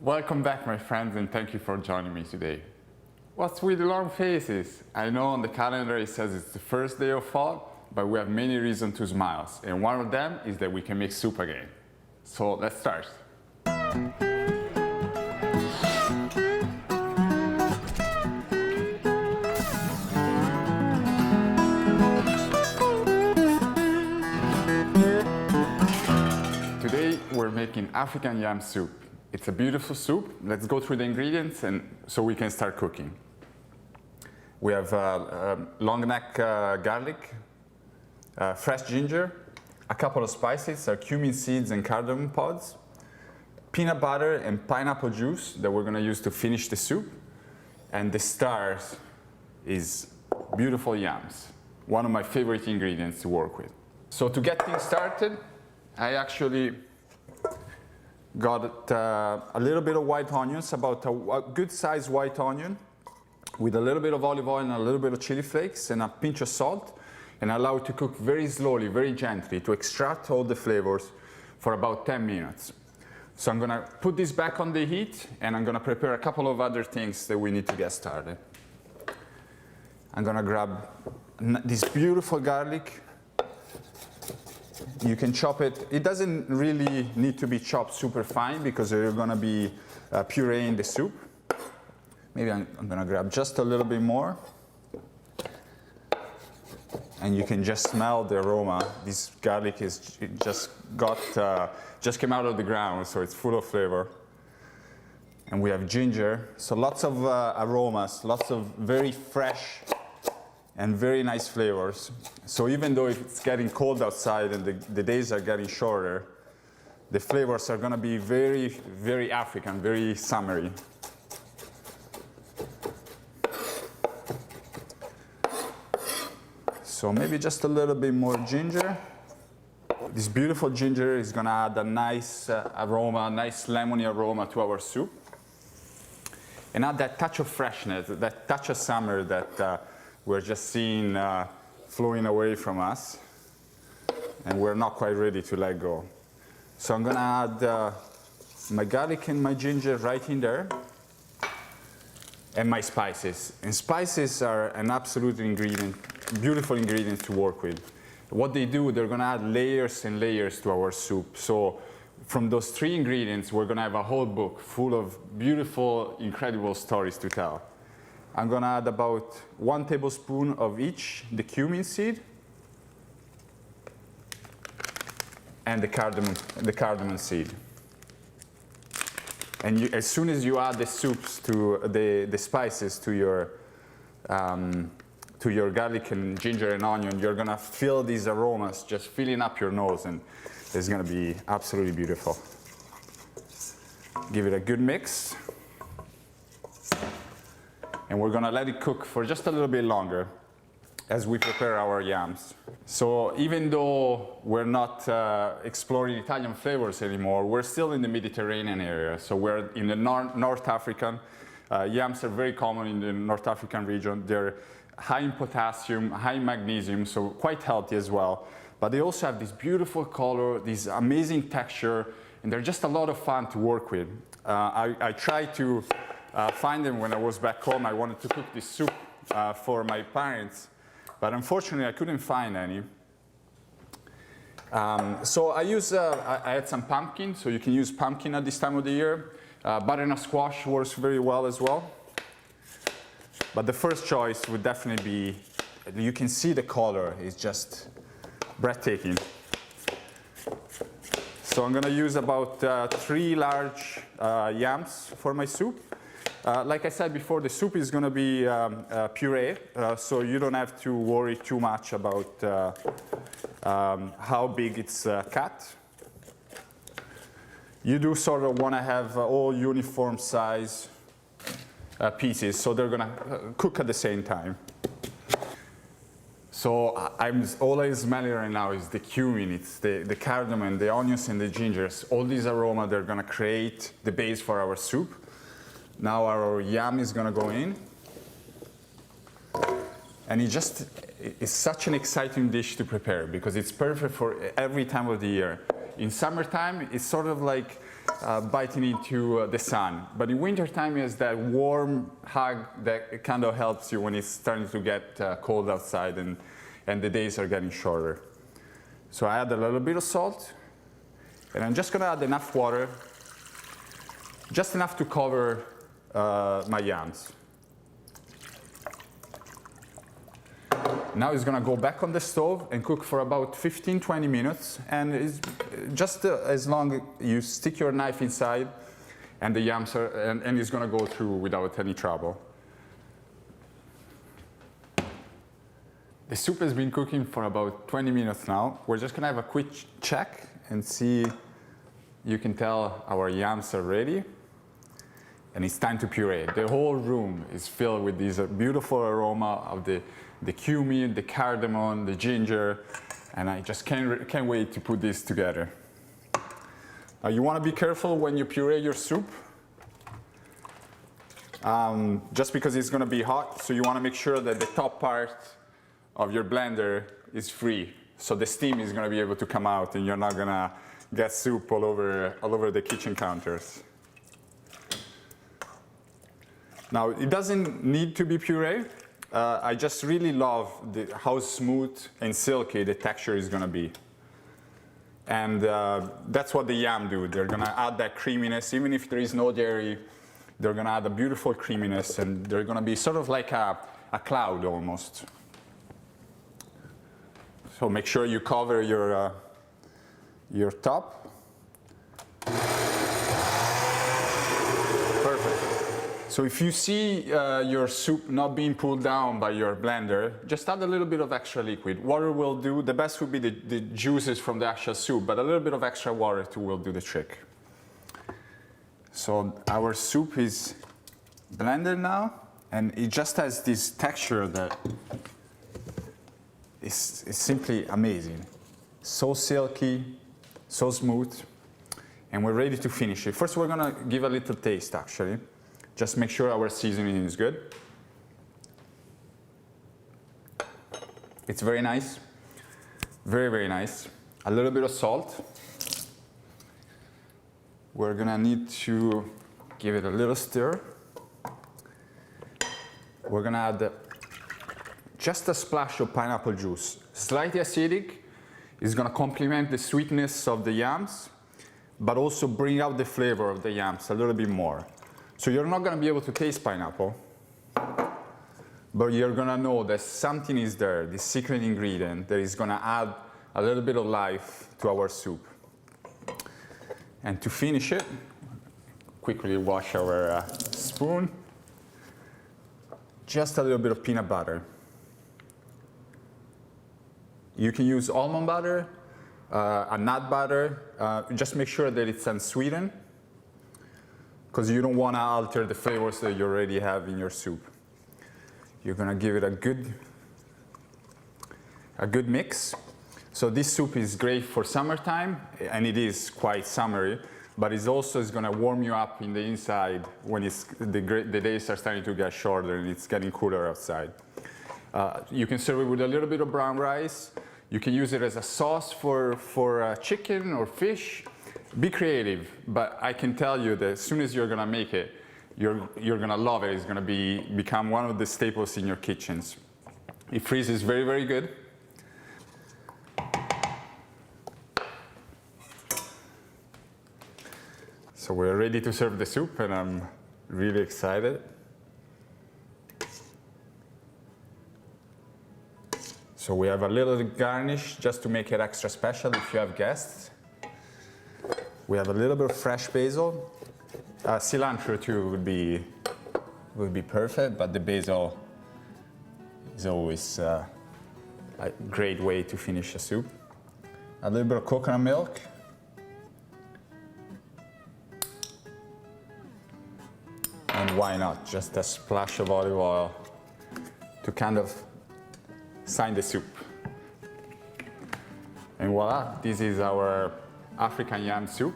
Welcome back, my friends, and thank you for joining me today. What's with the long faces? I know on the calendar it says it's the first day of fall, but we have many reasons to smile, and one of them is that we can make soup again. So let's start. Today we're making African Yam Soup. It's a beautiful soup. Let's go through the ingredients and so we can start cooking. We have long neck garlic, fresh ginger, a couple of spices, cumin seeds and cardamom pods, peanut butter and pineapple juice that we're going to use to finish the soup, and the stars is beautiful yams, one of my favorite ingredients to work with. So to get things started, I actually got a little bit of white onions, about a good sized white onion, with a little bit of olive oil and a little bit of chili flakes and a pinch of salt, and allow it to cook very slowly, very gently, to extract all the flavors for about 10 minutes. So I'm gonna put this back on the heat, and I'm gonna prepare a couple of other things that we need to get started. I'm gonna grab this beautiful garlic. You can chop it. It doesn't really need to be chopped super fine because you're going to be pureeing the soup. Maybe I'm going to grab just a little bit more. And you can just smell the aroma. This garlic is just came out of the ground, so it's full of flavor. And we have ginger, so lots of aromas, lots of very fresh and very nice flavors. So even though it's getting cold outside and the days are getting shorter, the flavors are going to be very, very African, very summery. So maybe just a little bit more ginger. This beautiful ginger is going to add a nice aroma, nice lemony aroma to our soup. And add that touch of freshness, that touch of summer that we're just seeing flowing away from us, and we're not quite ready to let go. So I'm going to add my garlic and my ginger right in there, and my spices. And spices are an absolute ingredient, beautiful ingredient to work with. What they do, they're going to add layers and layers to our soup. So from those three ingredients, we're going to have a whole book full of beautiful, incredible stories to tell. I'm going to add about 1 tablespoon of each, the cumin seed and the cardamom seed. And as soon as you add the soups to the spices to your garlic and ginger and onion, you're going to feel these aromas just filling up your nose, and it's going to be absolutely beautiful. Give it a good mix. And we're going to let it cook for just a little bit longer as we prepare our yams. So even though we're not exploring Italian flavors anymore, we're still in the Mediterranean area. So we're in the North African. Yams are very common in the North African region. They're high in potassium, high in magnesium, so quite healthy as well. But they also have this beautiful color, this amazing texture, and they're just a lot of fun to work with. I try to find them when I was back home. I wanted to cook this soup for my parents, but unfortunately I couldn't find any. So I had some pumpkin, so you can use pumpkin at this time of the year. Butternut squash works very well as well. But the first choice would definitely be, you can see the color is just breathtaking. So I'm going to use about 3 large yams for my soup. Like I said before, the soup is going to be puree, so you don't have to worry too much about how big it's cut. You do sort of want to have all uniform size pieces, so they're going to cook at the same time. So all I'm smelling right now is the cumin, it's the cardamom, the onions and the gingers. All these aromas, they're going to create the base for our soup. Now our yam is going to go in. And it's such an exciting dish to prepare because it's perfect for every time of the year. In summertime, it's sort of like biting into the sun. But in wintertime is that warm hug that kind of helps you when it's starting to get cold outside and the days are getting shorter. So I add a little bit of salt, and I'm just gonna add enough water, just enough to cover my yams. Now it's gonna go back on the stove and cook for about 15-20 minutes, and it's just as long as you stick your knife inside and the yams are, and it's gonna go through without any trouble. The soup has been cooking for about 20 minutes now. We're just gonna have a quick check and see. You can tell our yams are ready, and it's time to puree. The whole room is filled with this beautiful aroma of the cumin, the cardamom, the ginger, and I just can't wait to put this together. Now you want to be careful when you puree your soup, just because it's going to be hot, so you want to make sure that the top part of your blender is free, so the steam is going to be able to come out and you're not going to get soup all over the kitchen counters. Now it doesn't need to be puree. I just really love how smooth and silky the texture is going to be. And that's what the yam do. They're going to add that creaminess. Even if there is no dairy, they're going to add a beautiful creaminess, and they're going to be sort of like a cloud almost. So make sure you cover your top. So if you see your soup not being pulled down by your blender, just add a little bit of extra liquid. Water will do, the best would be the juices from the actual soup, but a little bit of extra water too will do the trick. So our soup is blended now, and it just has this texture that is simply amazing. So silky, so smooth, and we're ready to finish it. First we're gonna give a little taste actually. Just make sure our seasoning is good. It's very nice, very, very nice. A little bit of salt. We're gonna need to give it a little stir. We're gonna add just a splash of pineapple juice. Slightly acidic, is gonna complement the sweetness of the yams, but also bring out the flavor of the yams a little bit more. So you're not going to be able to taste pineapple, but you're going to know that something is there, this secret ingredient that is going to add a little bit of life to our soup. And to finish it, quickly wash our spoon. Just a little bit of peanut butter. You can use almond butter, a nut butter. Just make sure that it's unsweetened, because you don't want to alter the flavors that you already have in your soup. You're going to give it a good mix. So this soup is great for summertime, and it is quite summery, but it also is going to warm you up in the inside when the days are starting to get shorter and it's getting cooler outside. You can serve it with a little bit of brown rice. You can use it as a sauce for chicken or fish. Be creative, but I can tell you that as soon as you're gonna make it, you're gonna love it. It's gonna become one of the staples in your kitchens. It freezes very, very good. So we're ready to serve the soup, and I'm really excited. So we have a little garnish just to make it extra special if you have guests. We have a little bit of fresh basil. Cilantro too would be perfect, but the basil is always a great way to finish a soup. A little bit of coconut milk. And why not just a splash of olive oil to kind of sign the soup. And voila, this is our African yam soup.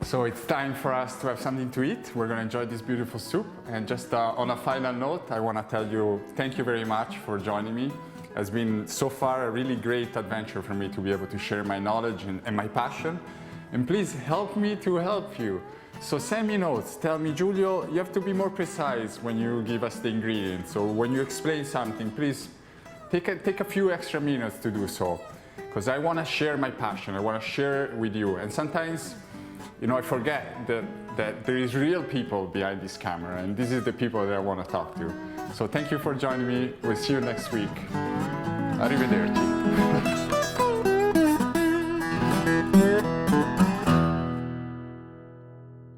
So it's time for us to have something to eat. We're going to enjoy this beautiful soup. And just on a final note, I want to tell you thank you very much for joining me. It has been so far a really great adventure for me to be able to share my knowledge and my passion. And please help me to help you. So send me notes, tell me, Giulio, you have to be more precise when you give us the ingredients. So when you explain something, please take a few extra minutes to do so. Because I want to share my passion, I want to share it with you. And sometimes, I forget that there is real people behind this camera, and this is the people that I want to talk to. So thank you for joining me. We'll see you next week. Arrivederci.